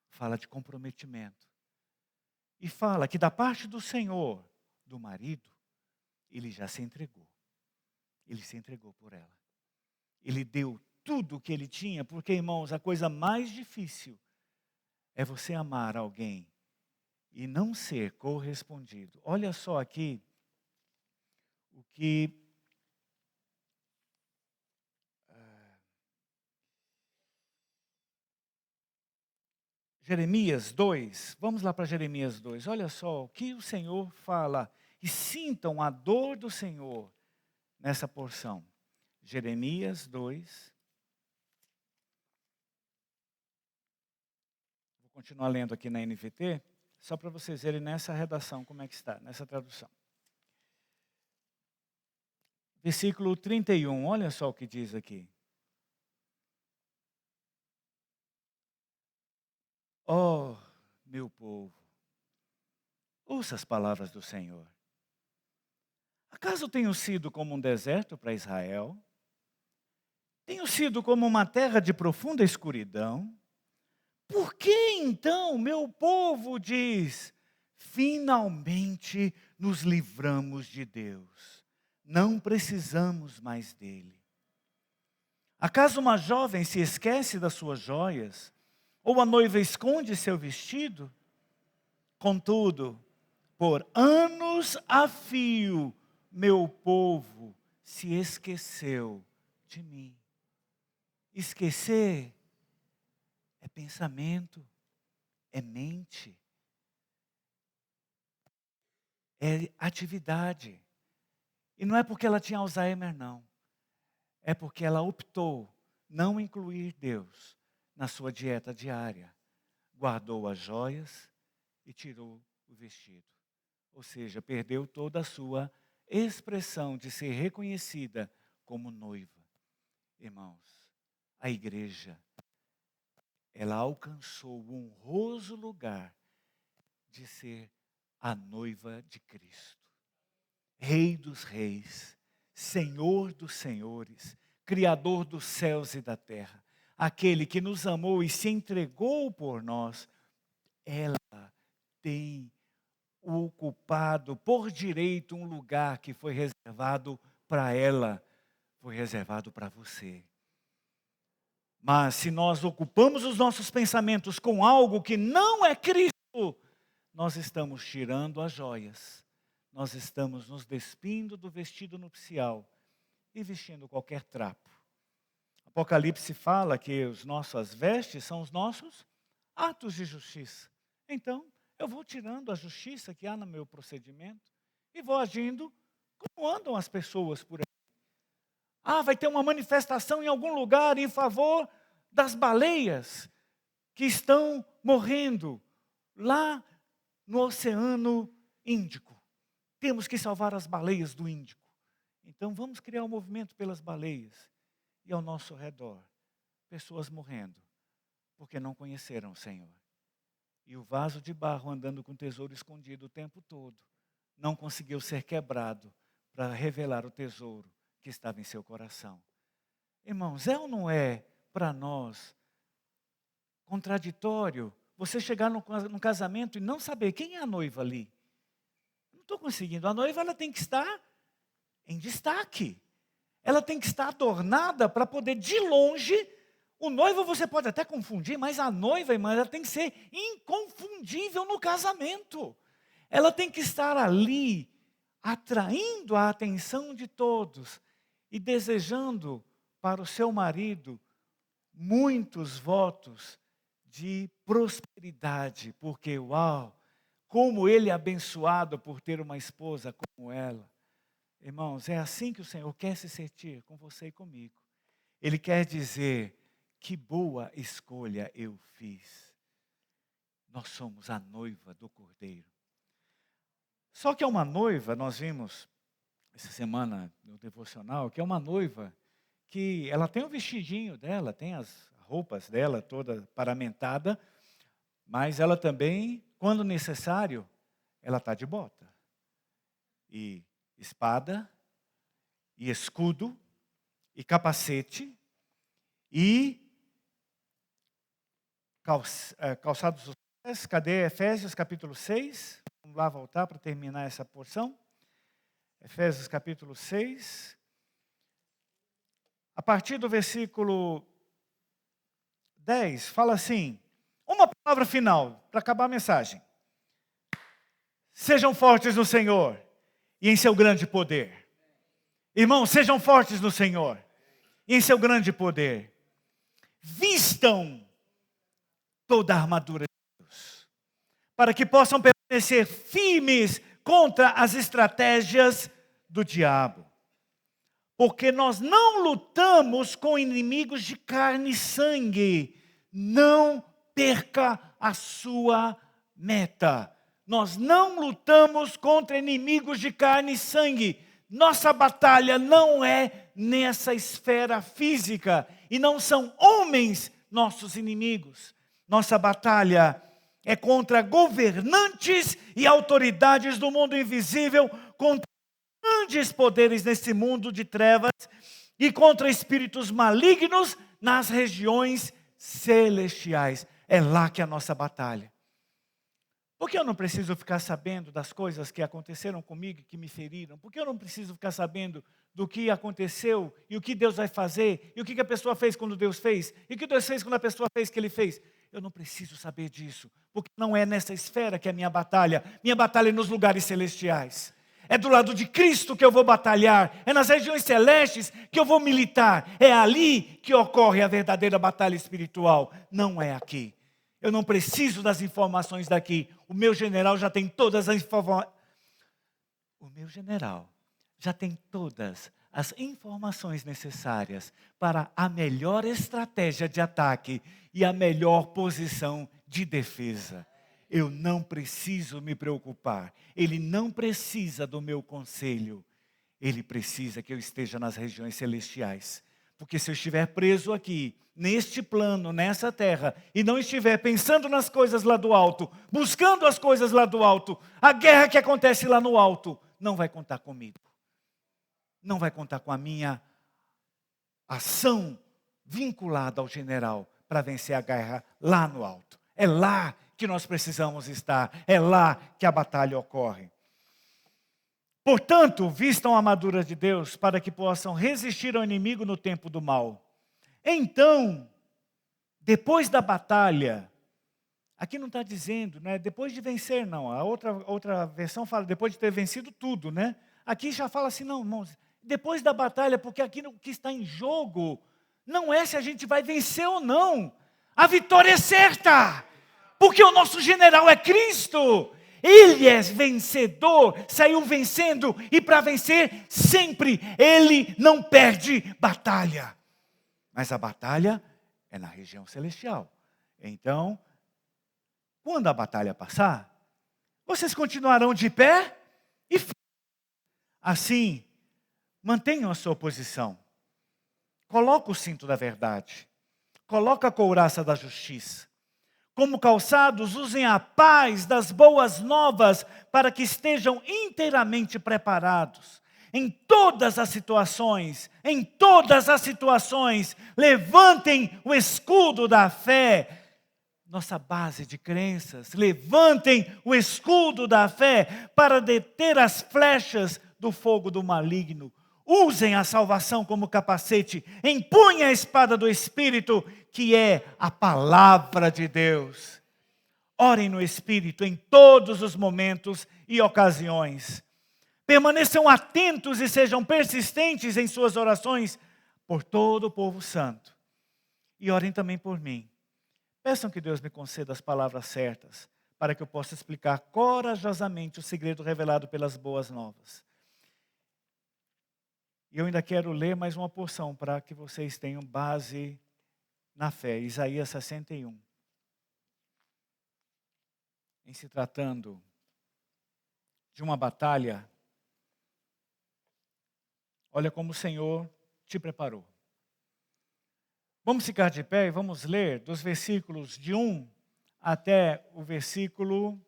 fala de comprometimento. E fala que da parte do Senhor, do marido, ele já se entregou. Ele se entregou por ela. Ele deu tudo o que ele tinha, porque, irmãos, a coisa mais difícil é você amar alguém e não ser correspondido. Olha só aqui o que Jeremias 2, vamos lá para Jeremias 2, olha só o que o Senhor fala, e sintam a dor do Senhor nessa porção. Jeremias 2, vou continuar lendo aqui na NVT, só para vocês verem nessa redação como é que está, nessa tradução. Versículo 31, olha só o que diz aqui. Oh, meu povo, ouça as palavras do Senhor. Acaso tenho sido como um deserto para Israel? Tenho sido como uma terra de profunda escuridão? Por que então meu povo diz, finalmente nos livramos de Deus, não precisamos mais dele? Acaso uma jovem se esquece das suas joias? Ou a noiva esconde seu vestido? Contudo, por anos a fio, meu povo se esqueceu de mim. Esquecer é pensamento, é mente, é atividade. E não é porque ela tinha Alzheimer, não. É porque ela optou não incluir Deus na sua dieta diária. Guardou as joias e tirou o vestido. Ou seja, perdeu toda a sua expressão de ser reconhecida como noiva. Irmãos, a igreja, ela alcançou o honroso lugar de ser a noiva de Cristo. Rei dos reis, Senhor dos senhores, Criador dos céus e da terra. Aquele que nos amou e se entregou por nós, ela tem ocupado por direito um lugar que foi reservado para ela, foi reservado para você. Mas se nós ocupamos os nossos pensamentos com algo que não é Cristo, nós estamos tirando as joias, nós estamos nos despindo do vestido nupcial e vestindo qualquer trapo. Apocalipse fala que as nossas vestes são os nossos atos de justiça. Então, eu vou tirando a justiça que há no meu procedimento e vou agindo como andam as pessoas por aí. Ah, vai ter uma manifestação em algum lugar em favor das baleias que estão morrendo lá no Oceano Índico. Temos que salvar as baleias do Índico. Então vamos criar um movimento pelas baleias. E ao nosso redor, pessoas morrendo, porque não conheceram o Senhor. E o vaso de barro andando com o tesouro escondido o tempo todo, não conseguiu ser quebrado para revelar o tesouro que estava em seu coração. Irmãos, é ou não é para nós contraditório você chegar num casamento e não saber quem é a noiva ali? Não estou conseguindo. A noiva ela tem que estar em destaque. Ela tem que estar adornada para poder, de longe, o noivo você pode até confundir, mas a noiva, irmã, ela tem que ser inconfundível no casamento. Ela tem que estar ali, atraindo a atenção de todos e desejando para o seu marido muitos votos de prosperidade, porque, uau, como ele é abençoado por ter uma esposa como ela. Irmãos, é assim que o Senhor quer se sentir com você e comigo. Ele quer dizer, que boa escolha eu fiz. Nós somos a noiva do Cordeiro. Só que é uma noiva, nós vimos essa semana no devocional, que é uma noiva que ela tem o vestidinho dela, tem as roupas dela toda paramentada, mas ela também, quando necessário, ela está de bota. E espada, e escudo, e capacete, e calçados dos pés. Cadê Efésios capítulo 6? Vamos lá voltar para terminar essa porção. Efésios capítulo 6. A partir do versículo 10, fala assim, uma palavra final, para acabar a mensagem. Sejam fortes no Senhor e em seu grande poder. Irmãos, sejam fortes no Senhor e em seu grande poder. Vistam toda a armadura de Deus, para que possam permanecer firmes contra as estratégias do diabo. Porque nós não lutamos com inimigos de carne e sangue. Não perca a sua meta. Nós não lutamos contra inimigos de carne e sangue. Nossa batalha não é nessa esfera física. E não são homens nossos inimigos. Nossa batalha é contra governantes e autoridades do mundo invisível, contra grandes poderes nesse mundo de trevas e contra espíritos malignos nas regiões celestiais. É lá que é a nossa batalha. Por que eu não preciso ficar sabendo das coisas que aconteceram comigo, que me feriram? Por que eu não preciso ficar sabendo do que aconteceu e o que Deus vai fazer? E o que a pessoa fez quando Deus fez? E o que Deus fez quando a pessoa fez o que Ele fez? Eu não preciso saber disso, porque não é nessa esfera que é a minha batalha. Minha batalha é nos lugares celestiais. É do lado de Cristo que eu vou batalhar. É nas regiões celestes que eu vou militar. É ali que ocorre a verdadeira batalha espiritual. Não é aqui. Eu não preciso das informações daqui. O meu general já tem todas as informações. O meu general já tem todas as informações necessárias para a melhor estratégia de ataque e a melhor posição de defesa. Eu não preciso me preocupar. Ele não precisa do meu conselho. Ele precisa que eu esteja nas regiões celestiais. Porque se eu estiver preso aqui, neste plano, nessa terra, e não estiver pensando nas coisas lá do alto, buscando as coisas lá do alto, a guerra que acontece lá no alto, não vai contar comigo. Não vai contar com a minha ação vinculada ao general para vencer a guerra lá no alto. É lá que nós precisamos estar. É lá que a batalha ocorre. Portanto, vistam a armadura de Deus para que possam resistir ao inimigo no tempo do mal. Então, depois da batalha, aqui não está dizendo, né, depois de vencer, não. A outra versão fala depois de ter vencido tudo, né? Aqui já fala assim, não, irmãos, depois da batalha, porque aqui o que está em jogo não é se a gente vai vencer ou não. A vitória é certa. Porque o nosso general é Cristo. Ele é vencedor, saiu vencendo. E para vencer, sempre, ele não perde batalha. Mas a batalha é na região celestial. Então, quando a batalha passar, vocês continuarão de pé e assim, mantenham a sua posição. Coloca o cinto da verdade. Coloca a couraça da justiça. Como calçados, usem a paz das boas novas para que estejam inteiramente preparados. em todas as situações, levantem o escudo da fé, nossa base de crenças, levantem o escudo da fé para deter as flechas do fogo do maligno. Usem a salvação como capacete, empunhem a espada do Espírito, que é a palavra de Deus. Orem no Espírito em todos os momentos e ocasiões. Permaneçam atentos e sejam persistentes em suas orações por todo o povo santo. E orem também por mim. Peçam que Deus me conceda as palavras certas, para que eu possa explicar corajosamente o segredo revelado pelas boas novas. E eu ainda quero ler mais uma porção para que vocês tenham base na fé. Isaías 61. Em se tratando de uma batalha, olha como o Senhor te preparou. Vamos ficar de pé e vamos ler dos versículos de 1 até o versículo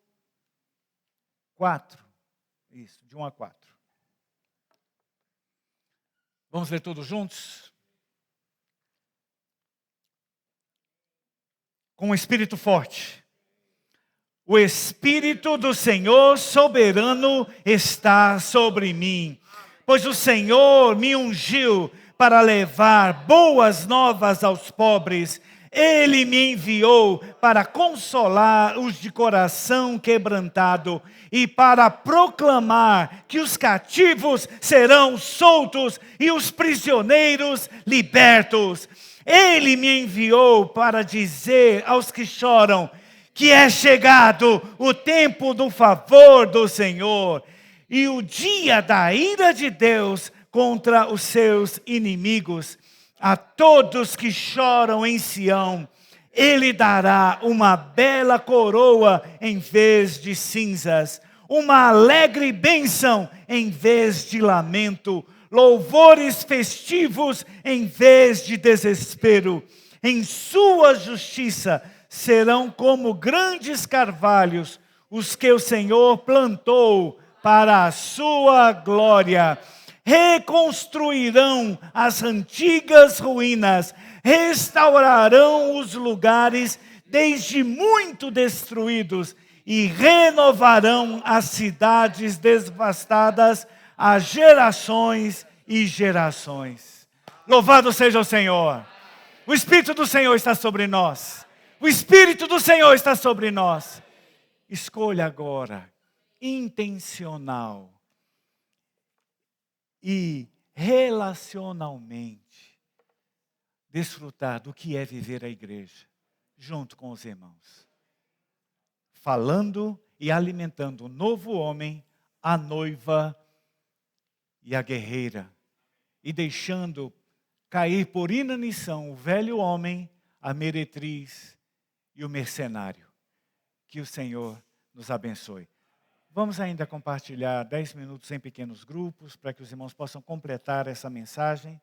4. Isso, de 1 a 4. Vamos ler todos juntos? Com um espírito forte. O Espírito do Senhor soberano está sobre mim, pois o Senhor me ungiu para levar boas novas aos pobres. Ele me enviou para consolar os de coração quebrantado e para proclamar que os cativos serão soltos e os prisioneiros libertos. Ele me enviou para dizer aos que choram que é chegado o tempo do favor do Senhor e o dia da ira de Deus contra os seus inimigos. A todos que choram em Sião, Ele dará uma bela coroa em vez de cinzas, uma alegre bênção em vez de lamento, louvores festivos em vez de desespero. Em sua justiça serão como grandes carvalhos, os que o Senhor plantou para a sua glória. Reconstruirão as antigas ruínas, restaurarão os lugares desde muito destruídos e renovarão as cidades devastadas a gerações e gerações. Louvado seja o Senhor. O Espírito do Senhor está sobre nós. O Espírito do Senhor está sobre nós. Escolha agora, intencional e relacionalmente, desfrutar do que é viver a igreja, junto com os irmãos. Falando e alimentando o novo homem, a noiva e a guerreira. E deixando cair por inanição o velho homem, a meretriz e o mercenário. Que o Senhor nos abençoe. Vamos ainda compartilhar 10 minutos em pequenos grupos, para que os irmãos possam completar essa mensagem.